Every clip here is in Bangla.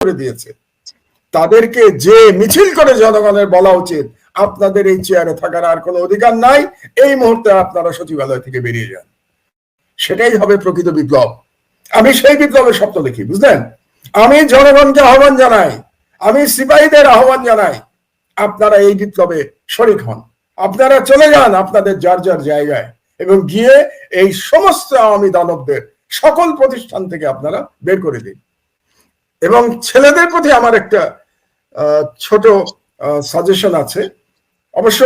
করে দিয়েছে, তাদেরকে যে মিছিল করে জনগণের বলা উচিত আপনাদের এই চেয়ারে থাকার আর কোনো অধিকার নাই, এই মুহূর্তে আপনারা সচিবালয় থেকে বেরিয়ে যান। সেটাই হবে প্রকৃত বিপ্লব। আমি সেই বিপ্লবের স্বপ্ন দেখি, বুঝলেন? আমি জনগণকে আহ্বান জানাই, আমি সিপাহীদের আহ্বান জানাই, আপনারা এই বিপ্লবে শরিক হন। আপনারা চলে যান আপনাদের যার যার জায়গায় এবং গিয়ে এই সমস্ত আওয়ামী দানবদের সকল প্রতিষ্ঠান থেকে আপনারা বের করে দিন। এবং ছেলেদের প্রতি আমার একটা ছোট সাজেশন আছে। অবশ্য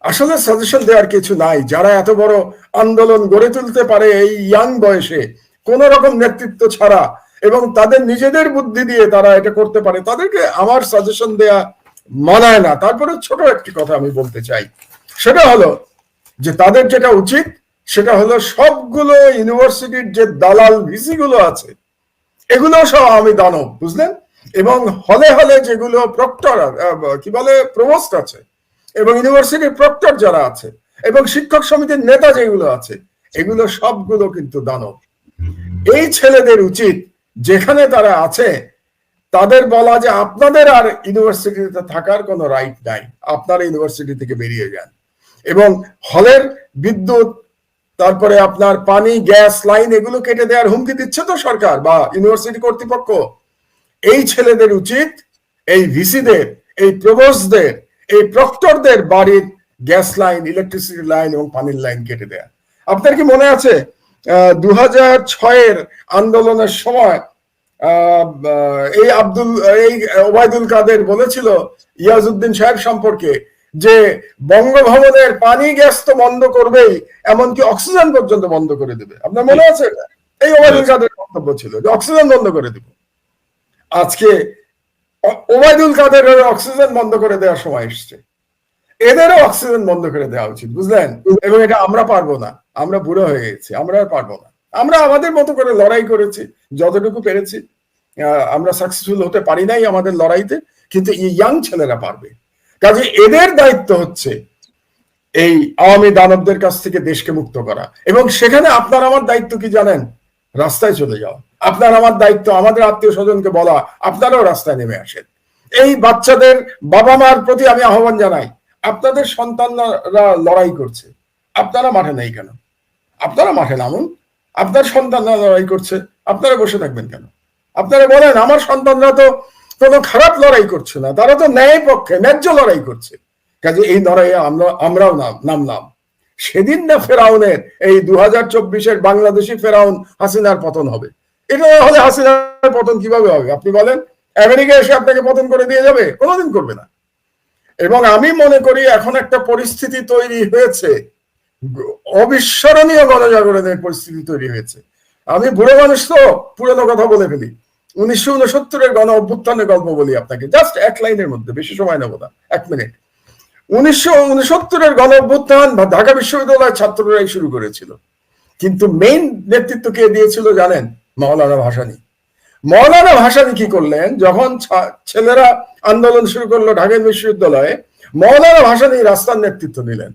আসলে সাজেশন দেওয়ার কিছু নাই। যারা এত বড় আন্দোলন গড়ে তুলতে পারে এই ইয়াং বয়সে কোন রকম নেতৃত্ব ছাড়া এবং তাদের নিজেদের বুদ্ধি দিয়ে তারা এটা করতে পারে, তাদেরকে আমার সাজেশন দেয়া মানায় না। তারপরে ছোট একটি কথা আমি বলতে চাই, সেটা হলো যে তাদের যেটা উচিত সেটা হলো সবগুলো ইউনিভার্সিটির যে দালাল ভিসি গুলো আছে এগুলো সব আমি দানব, বুঝলেন? এবং হলে হলে যেগুলো প্রক্টর কি বলে প্রভোস্ট আছে এবং ইউনিভার্সিটির প্রক্টর যারা আছে এবং শিক্ষক সমিতির নেতা যেগুলো আছে এগুলো সবগুলো কিন্তু দানব। এই ছেলেদের উচিত যেখানে তারা আছে তাদের বলা যে আপনাদের আর ইউনিভার্সিটিতে থাকার কোনো রাইট নাই, আপনারা ইউনিভার্সিটি থেকে বেরিয়ে যান। এবং হলের বিদ্যুৎ, তারপরে আপনার পানি, গ্যাস লাইন এগুলো কেটে দেওয়ার হুমকি দিচ্ছে তো সরকার বা ইউনিভার্সিটি কর্তৃপক্ষ। এই ছেলেদের উচিত এই ভিসিদের, এই প্রভোস্টদের, এই প্রক্টরদের বাড়ির গ্যাস লাইন, ইলেকট্রিসিটি লাইন এবং পানির লাইন কেটে দেয়া। আপনার কি মনে আছে 2006-এর আন্দোলনের সময় এই ওবায়দুল কাদের বলেছিল ইয়াজউদ্দিন সাহেব সম্পর্কে যে বঙ্গভবনের পানি গ্যাস তো বন্ধ করবেই, এমনকি অক্সিজেন পর্যন্ত বন্ধ করে দেবে। আপনার মনে আছে? এই ওবায়দুল কাদের বক্তব্য ছিল যে অক্সিজেন বন্ধ করে দেবে। আজকে ওবায়দুল কাদের অক্সিজেন বন্ধ করে দেওয়ার সময় এসছে, এদেরও অক্সিজেন বন্ধ করে দেওয়া উচিত, বুঝলেন? এবং এটা আমরা পারবো না, আমরা বুড়ো হয়ে গেছি, আমরা আর পারবো না। আমরা আমাদের মতো করে লড়াই করেছি যতটুকু পেরেছি, আমরা সাকসেসফুল হতে পারি নাই আমাদের লড়াইতে, কিন্তু এই ইয়াং ছেলেরা পারবে। কাজে এদের দায়িত্ব হচ্ছে এই আওয়ামী দানবদের কাছ থেকে দেশকে মুক্ত করা। এবং সেখানে আপনার আমার দায়িত্ব কি জানেন? রাস্তায় চলে যাওয়া। আপনার আমার দায়িত্ব আমাদের আত্মীয় স্বজনকে বলা আপনারাও রাস্তায় নেমে আসেন। এই বাচ্চাদের বাবা মার প্রতি আমি আহ্বান জানাই, আপনাদের সন্তানরা লড়াই করছে, আপনারা মাঠে নেই কেন? আপনারা মাঠে নামুন। আপনার সন্তানরা লড়াই করছে, আপনারা বসে থাকবেন কেন? আপনারা বলেন আমার সন্তানরা তো কোনো খারাপ লড়াই করছে না, তারা তো ন্যায় পক্ষে ন্যায্য লড়াই করছে। কাজে এই লড়াইয়ে আমরাও নামলাম। সেদিন না ফেরাউনের এই 2024-এর বাংলাদেশি ফেরাউন হাসিনার পতন হবে। এটা হলে হাসিনার পতন কিভাবে হবে আপনি বলেন? আমেরিকা এসে আপনাকে পতন করে দিয়ে যাবে? কোনোদিন করবে না। এবং আমি মনে করি এখন একটা পরিস্থিতি তৈরি হয়েছে, অবিস্মরণীয় গণজাগরণের পরিস্থিতি তৈরি হয়েছে। আমি বুড়ো মানুষ তো পুরনো কথা বলে ফেলি। 1969-এর গণ অভ্যুত্থানের গল্প বলি আপনাকে, জাস্ট এক লাইনের মধ্যে, বেশি সময় নেব না, 1 মিনিট। 1969-এর গণ অভ্যুত্থান ঢাকা বিশ্ববিদ্যালয়ের ছাত্ররাই শুরু করেছিল, কিন্তু মেইন নেতৃত্ব কে দিয়েছিল জানেন? মাওলানা ভাসানী। মাওলানা ভাসানী কি করলেন, যখন ছেলেরা আন্দোলন শুরু করলো ঢাকা বিশ্ববিদ্যালয়ে, মাওলানা ভাসানী রাস্তার নেতৃত্ব নিলেন।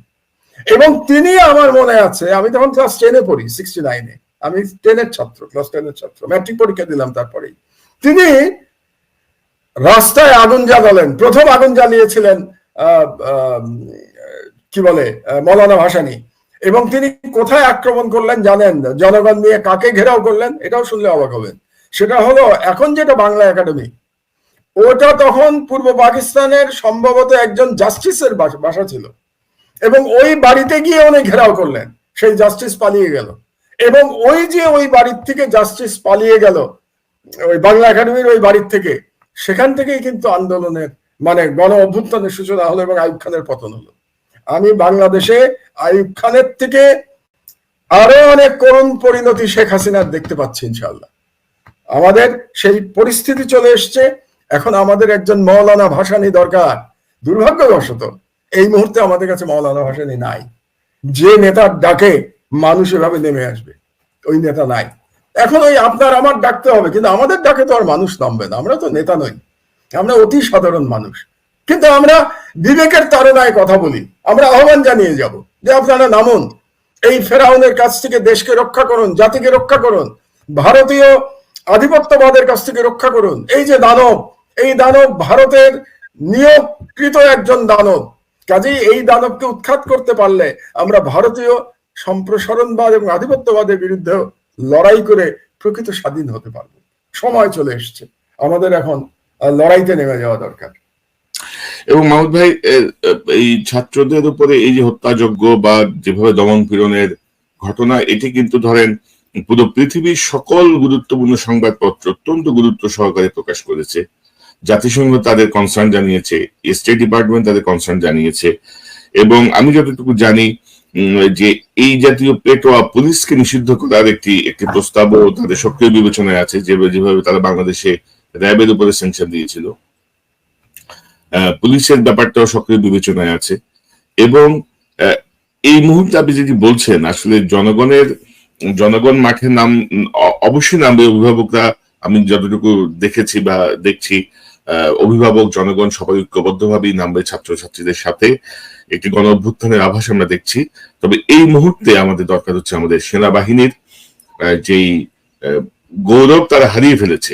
এবং তিনি, আমার মনে আছে, আমি তখন ক্লাস 10-এ পড়ি, 69-এ, আমি 10-এর ছাত্র, ক্লাস 10-এর ছাত্র, ম্যাট্রিক পরীক্ষা দিলাম। তারপরেই তিনি রাস্তায় আগুন জ্বালালেন। প্রথম আগুন জ্বালিয়েছিলেন কি বলে মাওলানা ভাসানী। এবং তিনি কোথায় আক্রমণ করলেন জানেন? জনগণ নিয়ে কাকে ঘেরাও করলেন? এটাও শুনলে অবাক হবেন। সেটা হলো এখন যেটা বাংলা একাডেমি, ওটা তখন পূর্ব পাকিস্তানের সম্ভবত একজন জাস্টিসের বাসা ছিল, এবং ওই বাড়িতে গিয়ে উনি ঘেরাও করলেন। সেই জাস্টিস পালিয়ে গেল, এবং ওই যে ওই বাড়ির থেকে জাস্টিস পালিয়ে গেল, ওই বাংলা একাডেমির ওই বাড়ির থেকে, সেখান থেকেই কিন্তু আন্দোলনের মানে গণ অভ্যুত্থানের সূচনা হলো এবং আইয়ুব খানের পতন হলো। আমি বাংলাদেশে আইয়ুব খানের থেকে আরো অনেক করুণ পরিণতি শেখ হাসিনার দেখতে পাচ্ছি ইনশাআল্লাহ। আমাদের সেই পরিস্থিতি চলে এসছে। এখন আমাদের একজন মাওলানা ভাসানী দরকার। দুর্ভাগ্যবশত এই মুহূর্তে আমাদের কাছে মাওলানা ভাসানী নাই। যে নেতার ডাকে মানুষ এভাবে নেমে আসবে, ওই নেতা নাই। এখন ওই আপনার আমার ডাকতে হবে, কিন্তু আমাদের ডাকে তো আর মানুষ নামবে না। আমরা তো নেতা নই, আমরা অতি সাধারণ মানুষ। কিন্তু আমরা বিবেকের তাড়নায় কথা বলি, আমরা আহ্বান জানিয়ে যাব যে আপনারা নামুন, এই ফেরাউনের কাছ থেকে দেশকে রক্ষা করুন, জাতিকে রক্ষা করুন। ভারতীয় আধিপত্যবাদের কাছ থেকে রক্ষা করুন। এই যে দানব, এই দানব ভারতের নিয়োগকৃত একজন দানব। কাজেই এই দানবকে উৎখাত করতে পারলে আমরা ভারতীয় সম্প্রসারণবাদ এবং আধিপত্যবাদের বিরুদ্ধে লড়াই করে প্রকৃত স্বাধীন হতে পারবো। সময় চলে এসছে, আমাদের এখন লড়াইতে নেমে যাওয়া দরকার। এবং মাহমুদ ভাই, এই ছাত্রদের উপরে এই যে হত্যাযজ্ঞ বা যেভাবে দমন পীড়নের ঘটনা, এটি কিন্তু ধরেন পুরো পৃথিবীর সকল গুরুত্বপূর্ণ সংবাদপত্র অত্যন্ত গুরুত্ব সহকারে প্রকাশ করেছে। জাতিসংঘ তাদের কনসার্ন জানিয়েছে, স্টেট ডিপার্টমেন্ট তাদের কনসার্ন জানিয়েছে, এবং আমি যতটুকু জানি যে এই জাতীয় পেটোয়া পুলিশকে নিষিদ্ধ করার একটি প্রস্তাবও তাদের সক্রিয় বিবেচনায় আছে, যেভাবে তারা বাংলাদেশে র্যাবের উপরে স্যাংশন দিয়েছিল। পুলিশের ব্যাপারটাও সক্রিয় বিবেচনায় আছে। এবং এই মুহূর্তে আপনি যদি বলছেন আসলে জনগণ মাঠে অবশ্যই নামবে, অভিভাবকরা, আমি যতটুকু দেখেছি বা দেখছি, অভিভাবক জনগণ সবাই ঐক্যবদ্ধভাবেই নামবে ছাত্রছাত্রীদের সাথে। একটি গণ অভ্যুত্থানের আভাস আমরা দেখছি। তবে এই মুহূর্তে আমাদের দরকার হচ্ছে আমাদের সেনাবাহিনীর যেই গৌরব তারা হারিয়ে ফেলেছে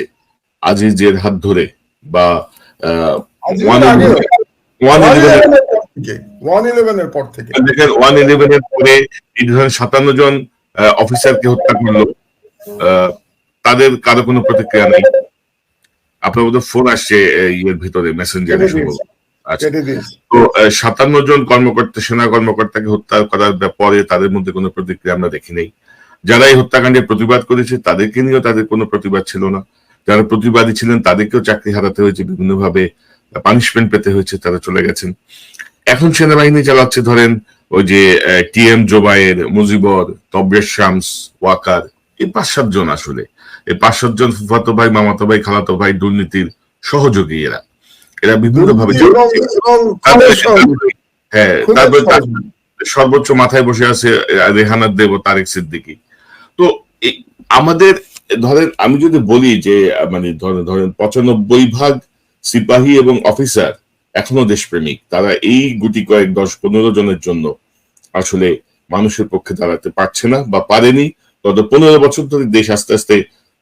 আজিজের হাত ধরে, বা 111 পর থেকে দেখেন 111 পরে এই ধরনের 57 জন অফিসারকে হত্যা করলো, তাদের কারো কোনো প্রতিক্রিয়া নেই। আপনার মধ্যে ফোন আসছে ইয়ের ভিতরে, মেসেঞ্জারে। আচ্ছা, তো 57 জন সেনা কর্মকর্তাকে হত্যা করার পরে তাদের মধ্যে কোনো প্রতিক্রিয়া আমরা দেখি নাই। যারা এই হত্যাকাণ্ডের প্রতিবাদ করেছে তাদেরকে নিয়েও তাদের কোনো প্রতিবাদ ছিল না। যারা প্রতিবাদী ছিলেন তাদেরকেও চাকরি হারাতে হয়েছে, বিভিন্নভাবে পানিশমেন্ট পেতে হয়েছে, তারা চলে গেছেন। এখন সেনাবাহিনী চালাচ্ছে ধরেন ওই যে TM জোবায়ের, মুজিবর, তবরেজ শামস, ওয়াকার, এই 5-7 জন। আসলে এই 5-7 জন ফুফাতো ভাই, মামাতো ভাই, খালাতো ভাই, দুর্নীতির সহযোগী। এরা বিভিন্ন ভাবে, হ্যাঁ, তারপরে সর্বোচ্চ মাথায় বসে আছে রেহানার দেব, তারেক সিদ্দিকী। তো আমাদের ধরেন, আমি যদি বলি যে মানে ধরেন 95% সিপাহী এবং অফিসার এখনো দেশপ্রেমিক। তারা এই গুটি কয়েক 10-15 জনের জন্য আসলে মানুষের পক্ষে দাঁড়াতে পারছে না বা পারেনি। গত 15 বছর ধরে দেশ আস্তে আস্তে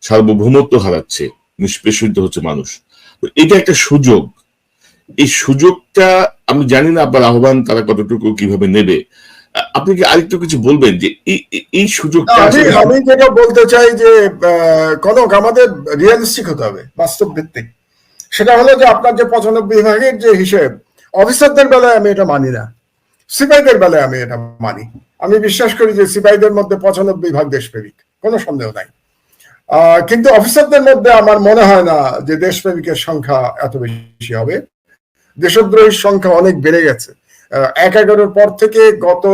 সার্বভৌমত্ব হারাচ্ছে, নিষ্পেষিত হচ্ছে মানুষ। তো এটা একটা সুযোগ। এই সুযোগটা আমি জানি না আপনার আহ্বান তারা কতটুকু কিভাবে নেবে। আপনি কি আরেকটু কিছু বলবেন যে এই সুযোগটা? আমি যেটা বলতে চাই যে কনক, আমাদের রিয়েলিস্টিক হতে হবে, বাস্তব ভিত্তিক। সেটা হলো যে আপনার যে 95 ভাগের যে হিসেব, অফিসারদের বেলায় আমি এটা মানি না, সিপাহীদের বেলায় আমি এটা মানি। আমি বিশ্বাস করি যে সিপাহীদের মধ্যে 95% দেশপ্রেমিক, কোনো সন্দেহ নাই। কিন্তু অফিসারদের মধ্যে আমার মনে হয় না যে দেশপ্রেমিকের সংখ্যা এত বেশি হবে। দেশদ্রোহীর সংখ্যা অনেক বেড়ে গেছে। 11-11 পর থেকে গত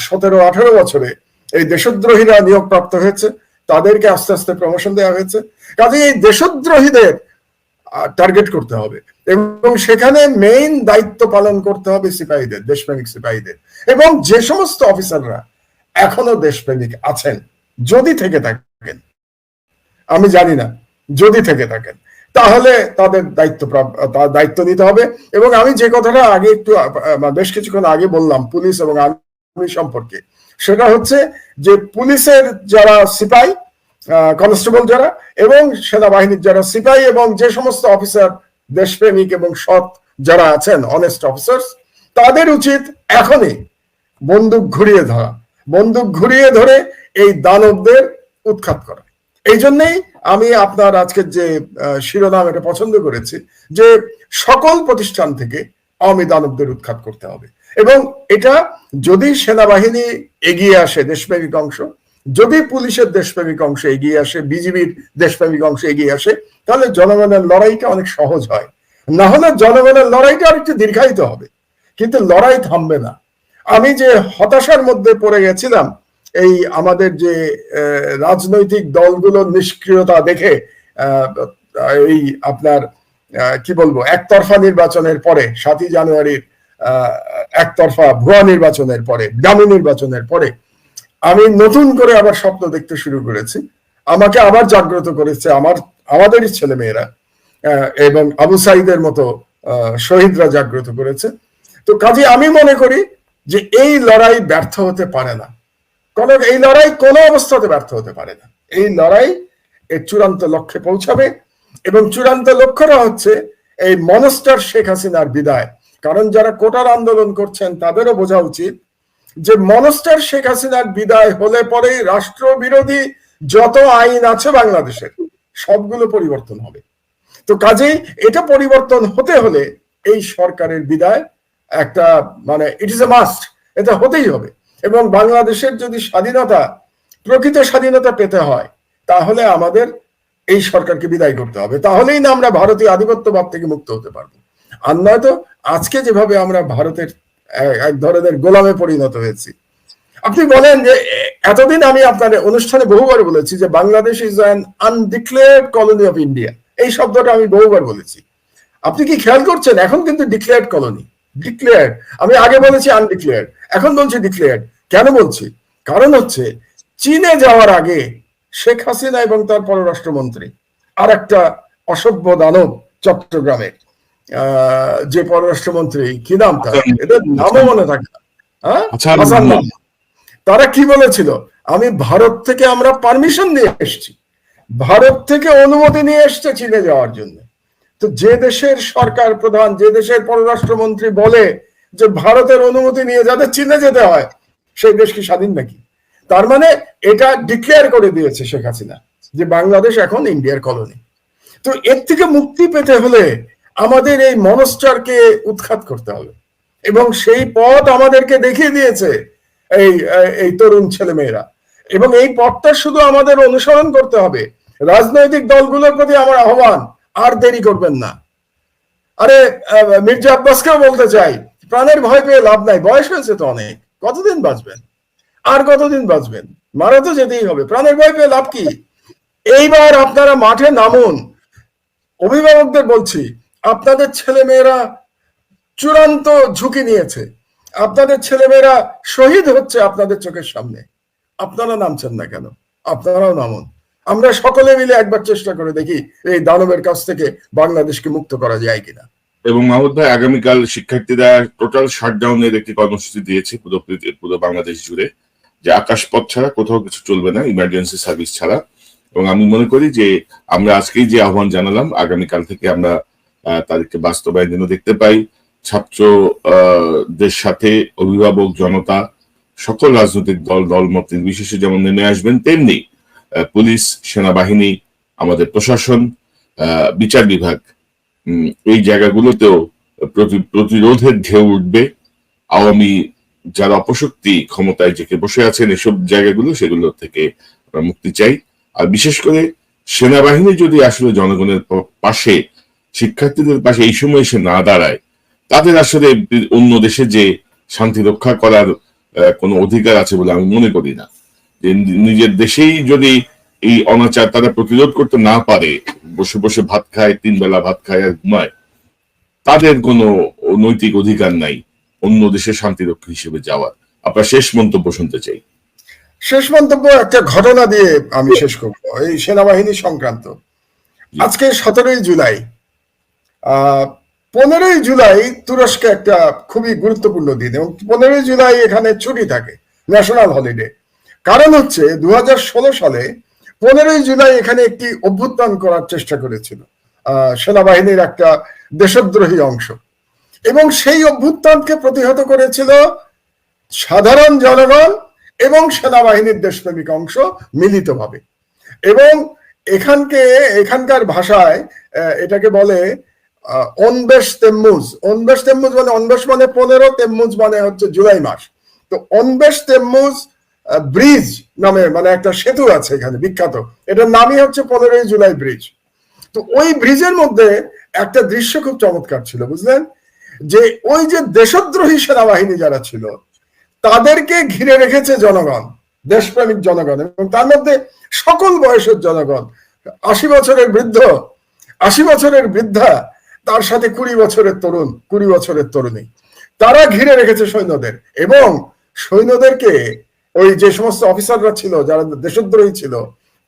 17-18 বছরে এই দেশদ্রোহীরা নিয়োগপ্রাপ্ত হয়েছে, তাদেরকে আস্তে আস্তে প্রমোশন দেওয়া হয়েছে। কাজে এই দেশদ্রোহীদের টার্গেট করতে হবে, এবং সেখানে মেইন দায়িত্ব পালন করতে হবে সিপাহীদের, দেশপ্রেমিক সিপাহীদের। এবং যে সমস্ত অফিসাররা এখনো দেশপ্রেমিক আছেন, যদি থেকে থাকেন, আমি জানি না, যদি থেকে থাকেন, তাহলে তাদের দায়িত্ব নিতে হবে। এবং আমি যে কথাটা আগে একটু বেশ কিছুক্ষণ আগে বললাম পুলিশ এবং আর্মি সম্পর্কে, সেটা হচ্ছে যে পুলিশের যারা সিপাহী, কনস্টেবল যারা, এবং সেনাবাহিনীর যারা সিপাহী, এবং যে সমস্ত অফিসার দেশপ্রেমিক এবং সৎ যারা আছেন, অনেস্ট অফিসার্স, তাদের উচিত এখনই বন্দুক ঘুরিয়ে ধরে এই দানবদের উৎখাত করা। এই জন্যই আমি আপনার আজকের যে শিরোনাম, এটা পছন্দ করেছি, যে সকল প্রতিষ্ঠান থেকে আওয়ামী দানবদের উৎখাত করতে হবে। এবং এটা যদি সেনাবাহিনী এগিয়ে আসে, দেশপ্রেমিক অংশ, যদি পুলিশের দেশপ্রেমিক অংশ এগিয়ে আসে, বিজিবির দেশপ্রেমিক অংশ এগিয়ে আসে, তাহলে জনগণের লড়াইটা অনেক সহজ হয়। না হলে জনগণের লড়াইটা আরেকটু দীর্ঘায়িত হবে, কিন্তু লড়াই থামবে না। আমি যে হতাশার মধ্যে পড়ে গেছিলাম এই আমাদের যে রাজনৈতিক দলগুলোর নিষ্ক্রিয়তা দেখে, এই আপনার কি বলবো, একতরফা নির্বাচনের পরে, 7ই জানুয়ারির একতরফা ভুয়া নির্বাচনের পরে, ডামি নির্বাচনের পরে, আমি নতুন করে আবার স্বপ্ন দেখতে শুরু করেছি। আমাকে আবার জাগ্রত করেছে আমাদেরই ছেলে মেয়েরা, এবং আবু সাইদের মতো শহীদরা জাগ্রত করেছে। তো কাজে আমি মনে করি যে এই লড়াই ব্যর্থ হতে পারে না, এই লড়াই কোনো অবস্থাতে ব্যর্থ হতে পারে না। এই লড়াই এর চূড়ান্ত লক্ষ্যে পৌঁছাবে, এবং চূড়ান্ত লক্ষ্যটা হচ্ছে এই মনস্টার শেখ হাসিনার বিদায়। কারণ যারা কোটার আন্দোলন করছেন তাদেরও বোঝা উচিত যে মনস্টার শেখ হাসিনার বিদায় হলে পরেই রাষ্ট্রবিরোধী যত আইন আছে বাংলাদেশের সবগুলো পরিবর্তন হবে। তো কাজেই এটা পরিবর্তন হতে হলে এই সরকারের বিদায় একটা মানে ইট ইজ এ মাস্ট, এটা হতেই হবে। এবং বাংলাদেশের যদি স্বাধীনতা, প্রকৃত স্বাধীনতা পেতে হয় তাহলে আমাদের এই সরকারকে বিদায় করতে হবে, তাহলেই না আমরা ভারতীয় আধিপত্যবাদ থেকে মুক্ত হতে পারবো। আর নয়তো আজকে যেভাবে আমরা ভারতের এক ধরনের গোলামে পরিণত হয়েছি। আপনি বলেন যে এতদিন আমি আপনার অনুষ্ঠানে বহুবার বলেছি যে Bangladesh is an undeclared colony of India, এই শব্দটা আমি বহুবার বলেছি। আপনি কি খেয়াল করছেন? এখন কিন্তু ডিক্লেয়ার্ড কলোনি, ডিক্লেয়ার্ড। আমি আগে বলেছি আনডিক্লেয়ার্ড, এখন বলছি ডিক্লেয়ার্ড। কেন বলছি? কারণ হচ্ছে চীনে যাওয়ার আগে শেখ হাসিনা এবং তার পররাষ্ট্রমন্ত্রী আর একটা অসভ্য দানব চট্টগ্রামের যে পররাষ্ট্রমন্ত্রী, কি নাম তার, এদের নামও মনে থাকে না, হ্যাঁ, হাসান মাহমুদ। তারা কি বলেছিল? আমি ভারত থেকে আমরা পারমিশন নিয়ে এসেছি, ভারত থেকে অনুমতি নিয়ে এসছে চীনে যাওয়ার জন্য। তো যে দেশের সরকার প্রধান, যে দেশের পররাষ্ট্রমন্ত্রী বলে যে ভারতের অনুমতি নিয়ে যাতে চীনে যেতে হয়, সেই দেশ কি স্বাধীন নাকি? তার মানে এটা ডিক্লেয়ার করে দিয়েছে শেখ হাসিনা যে বাংলাদেশ এখন ইন্ডিয়ার কলোনি। তো এর থেকে মুক্তি পেতে হলে আমাদের এই মনস্টারকে উৎখাত করতে হবে, এবং সেই পথ আমাদেরকে দেখিয়ে দিয়েছে এই তরুণ ছেলেমেয়েরা, এবং এই পথটা শুধু আমাদের অনুসরণ করতে হবে। রাজনৈতিক দলগুলোর প্রতি আমার আহ্বান, আর দেরি করবেন না। আরে মির্জা আব্বাসকেও বলতে চাই, প্রাণের ভয় পেয়ে লাভ নাই, বয়স হয়েছে তো অনেক, কতদিন বাঁচবেন, আর কতদিন বাঁচবেন? মারা তো যেতেই হবে, প্রাণের ভয় পেয়ে লাভ কি? এইবার আপনারা মাঠে নামুন। অভিভাবকদের বলছি, আপনাদের ছেলেমেয়েরা চূড়ান্ত ঝুঁকি নিয়েছে, আপনাদের ছেলেমেয়েরা শহীদ হচ্ছে আপনাদের চোখের সামনে, আপনারা নামছেন না কেন? আপনারাও নামুন। আমরা সকলে মিলে একবার চেষ্টা করে দেখি এই দানবের কাছ থেকে বাংলাদেশকে মুক্ত করা যায় কিনা। এবং মাহমুদ ভাই, আগামীকাল শিক্ষার্থীরা টোটাল শাটডাউনের একটি কর্মসূচি দিয়েছে পুরো বাংলাদেশ জুড়ে, যে আকাশপথ ছাড়া কোথাও কিছু চলবে না, ইমার্জেন্সি সার্ভিস ছাড়া। এবং আমি মনে করি যে আমরা আজকেই যে আহ্বান জানালাম, আগামীকাল থেকে আমরা তাদেরকে বাস্তবায়ন দেখতে পাই। ছাত্রদের সাথে অভিভাবক, জনতা, সকল রাজনৈতিক দলমত নির্বিশেষে যেমন নেমে আসবেন, তেমনি পুলিশ, সেনাবাহিনী, আমাদের প্রশাসন, বিচার বিভাগ, এই জায়গাগুলোতেও প্রতিরোধের ঢেউ উঠবে। আওয়ামী যারা অপশক্তি ক্ষমতায় জেকে বসে আছেন, এসব জায়গাগুলো, সেগুলো থেকে আমরা মুক্তি চাই। আর বিশেষ করে সেনাবাহিনী যদি আসলে জনগণের পাশে, শিক্ষার্থীদের পাশে এই সময় এসে না দাঁড়ায়, তাদের আসলে অন্য দেশে যে শান্তি রক্ষা করার কোনো অধিকার আছে বলে আমি মনে করি না। যে নিজের দেশেই যদি এই অনাচার তারা প্রতিরোধ করতে না পারে, বসে বসে ভাত খায়, 3 বেলা ভাত খায় আর ঘুমায়, তাদের কোনো নৈতিক অধিকার নাই অন্য দেশে শান্তিরক্ষী হিসেবে যাওয়ার। আপনার শেষ মন্তব্য শুনতে চাই। শেষ মন্তব্য একটা ঘটনা দিয়ে আমি শেষ করবো, এই সেনাবাহিনী সংক্রান্ত। আজকে 17ই জুলাই, 15ই জুলাই তুরস্কে একটা খুবই গুরুত্বপূর্ণ দিন, এবং 15ই জুলাই এখানে ছুটি থাকে, ন্যাশনাল হলিডে। কারণ হচ্ছে 2016 সালে 15ই জুলাই এখানে একটি অভ্যুত্থান করার চেষ্টা করেছিল সেনাবাহিনীর একটা দেশদ্রোহী অংশ, এবং সেই অভ্যুত্থানকে প্রতিহত করেছিল সাধারণ জনগণ এবং সেনাবাহিনীর দেশপ্রেমিক অংশ মিলিতভাবে। এবং এখানকার ভাষায় এটাকে বলে অনবেশ তেম্মুজ। অনবেশ তেম্মুজ মানে, অনবেশ মানে 15, তেম্মুজ মানে হচ্ছে জুলাই মাস। তো অনবেশ তেম্মুজ ব্রিজ নামে মানে একটা সেতু আছে এখানে বিখ্যাত, এটার নামই হচ্ছে 15ই জুলাই ব্রিজ। তো ওই ব্রিজের মধ্যে একটা দৃশ্য খুব চমৎকার ছিল, বুঝলেন? যে ওই যে দেশদ্রোহী সেনাবাহিনী যারা ছিল তাদেরকে ঘিরে রেখেছে জনগণ, দেশপ্রেমিক জনগণ, এবং তার মধ্যে সকল বয়সের জনগণ, 80 বছরের বৃদ্ধ, 80 বছরের বৃদ্ধা, তার সাথে 20 বছরের তরুণ, 20 বছরের তরুণী, তারা ঘিরে রেখেছে সৈন্যদের। এবং সৈন্যদেরকে ওই যে সমস্ত অফিসাররা ছিল যারা দেশদ্রোহী ছিল,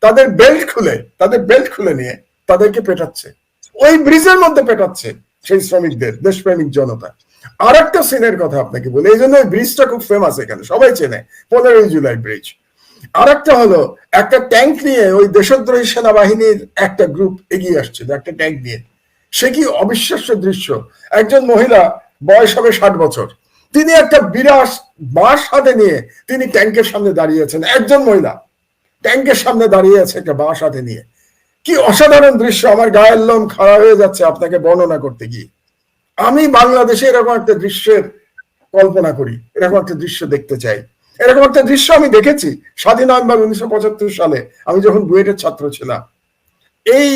তাদের বেল্ট খুলে নিয়ে তাদেরকে পেটাচ্ছে, ওই ব্রিজের মধ্যে পেটাচ্ছে সেই শ্রমিকদের, দেশপ্রেমিক জনতা। আর একটা সিনের কথা আপনাকে বলি, এই জন্য ওই ব্রিজটা খুব ফেমাস, এখানে সবাই চেনে 15ই জুলাই ব্রিজ। আর একটা হলো, একটা ট্যাঙ্ক নিয়ে ওই দেশদ্রোহী সেনাবাহিনীর একটা গ্রুপ এগিয়ে আসছিল একটা ট্যাঙ্ক নিয়ে। সে কি অবিশ্বাস্য দৃশ্য! একজন মহিলা, বয়স হবে 60 বছর, তিনি একটা বিরাট বাঁশ হাতে নিয়ে তিনি ট্যাঙ্কের সামনে দাঁড়িয়েছেন। একজন মহিলা ট্যাঙ্কের সামনে দাঁড়িয়ে আছে একটা বাঁশ হাতে নিয়ে। কি অসাধারণ দৃশ্য! আমার গায়ের লোম খাড়া হয়ে যাচ্ছে আপনাকে বর্ণনা করতে গিয়ে। আমি বাংলাদেশে এরকম একটা দৃশ্যের কল্পনা করি, এরকম একটা দৃশ্য দেখতে চাই। এরকম একটা দৃশ্য আমি দেখেছি 7ই নভেম্বর 1975 সালে, আমি যখন বুয়েটের ছাত্র ছিলাম। এই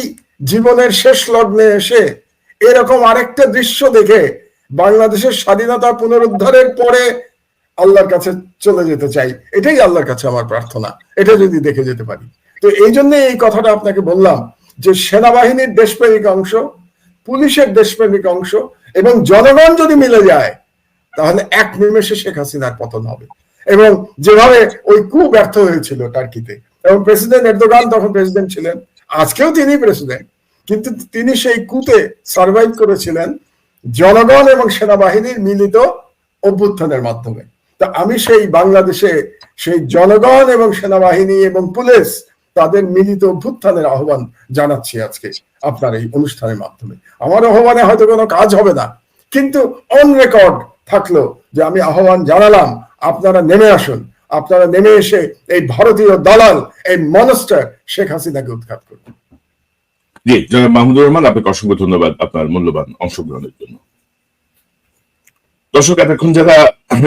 জীবনের শেষ লগ্নে এসে এরকম আরেকটা দৃশ্য দেখে বাংলাদেশের স্বাধীনতা পুনরুদ্ধারের পরে আল্লাহর কাছে চলে যেতে চাই। এটাই আল্লাহর কাছে আমার প্রার্থনা, এটা যদি দেখে যেতে পারি। তো এই জন্য এই কথাটা আপনাকে বললাম যে সেনাবাহিনীর দেশপ্রেমিক অংশ, পুলিশের দেশপ্রেমিক অংশ এবং জনগণ যদি মিলে যায় তাহলে এক নিমেষে শেখ হাসিনার পতন হবে। এবং যেভাবে ওই কু ব্যর্থ হয়েছিল টার্কিতে, এবং প্রেসিডেন্ট এরদোগান তখন প্রেসিডেন্ট ছিলেন, আজকেও তিনি প্রেসিডেন্ট, কিন্তু তিনি সেই কুতে সার্ভাইভ করেছিলেন জনগণ এবং সেনাবাহিনীর মিলিত অভ্যুত্থানের মাধ্যমে। তা আমি সেই বাংলাদেশে সেই জনগণ এবং সেনাবাহিনী এবং পুলিশ তাদের মিলিত অভ্যুত্থানের আহ্বান জানাচ্ছি আজকে আপনার এই অনুষ্ঠানের মাধ্যমে। আমার আহ্বানে হয়তো কোনো কাজ হবে না, কিন্তু অন রেকর্ড থাকলো যে আমি আহ্বান জানালাম, আপনারা নেমে আসুন, আপনারা নেমে এসে এই ভারতীয় দালাল, এই মনস্টার শেখ হাসিনাকে উৎখাত করুন। জি, জনাব মাহমুদুর রহমান, আপনাকে অসংখ্য ধন্যবাদ আপনার মূল্যবান অংশগ্রহণের জন্য। দর্শক, এতক্ষণ যারা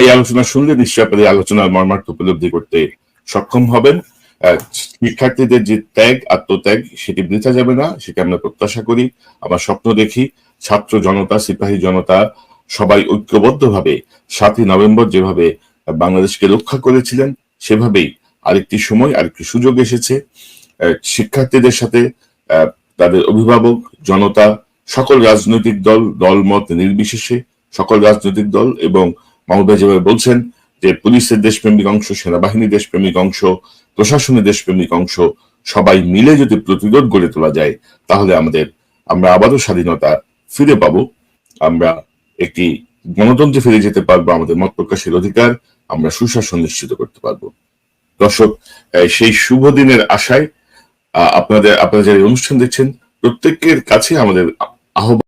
এই আলোচনা শুনলে নিশ্চয়ই আপনাদের আলোচনার মর্মার্থ উপলব্ধি করতে সক্ষম হবেন। শিক্ষার্থীদের যে ত্যাগ, আত্মত্যাগ, সেটি বৃথা যাবে না, সেটি আমরা প্রত্যাশা করি। আমার স্বপ্ন দেখি ছাত্র জনতা, সিপাহী জনতা সবাই ঐক্যবদ্ধভাবে 7ই নভেম্বর যেভাবে বাংলাদেশকে রক্ষা করেছিলেন, সেভাবেই আরেকটি সময়, আরেকটি সুযোগ এসেছে। শিক্ষার্থীদের সাথে তাদের অভিভাবক, জনতা, সকল রাজনৈতিক দল, দলমত নির্বিশেষে সকল রাজনৈতিক দল এবং মাহমুদ ভাই যেভাবে বলছেন যে পুলিশের দেশপ্রেমিক অংশ, সেনাবাহিনীর দেশপ্রেমিক অংশ, প্রশাসনের দেশপ্রেমিক অংশ, সবাই মিলে যদি প্রতিরোধ গড়ে তোলা যায়, তাহলে আমরা আবারও স্বাধীনতা ফিরে পাবো। আমরা একটি গণতন্ত্রে ফিরে যেতে পারবো, আমাদের মত প্রকাশের অধিকার, আমরা সুশাসন নিশ্চিত করতে পারবো। দর্শক, সেই শুভ দিনের আশায় আপনারা যারা অনুষ্ঠান দেখছেন প্রত্যেকের কাছে আমাদের আহ্বান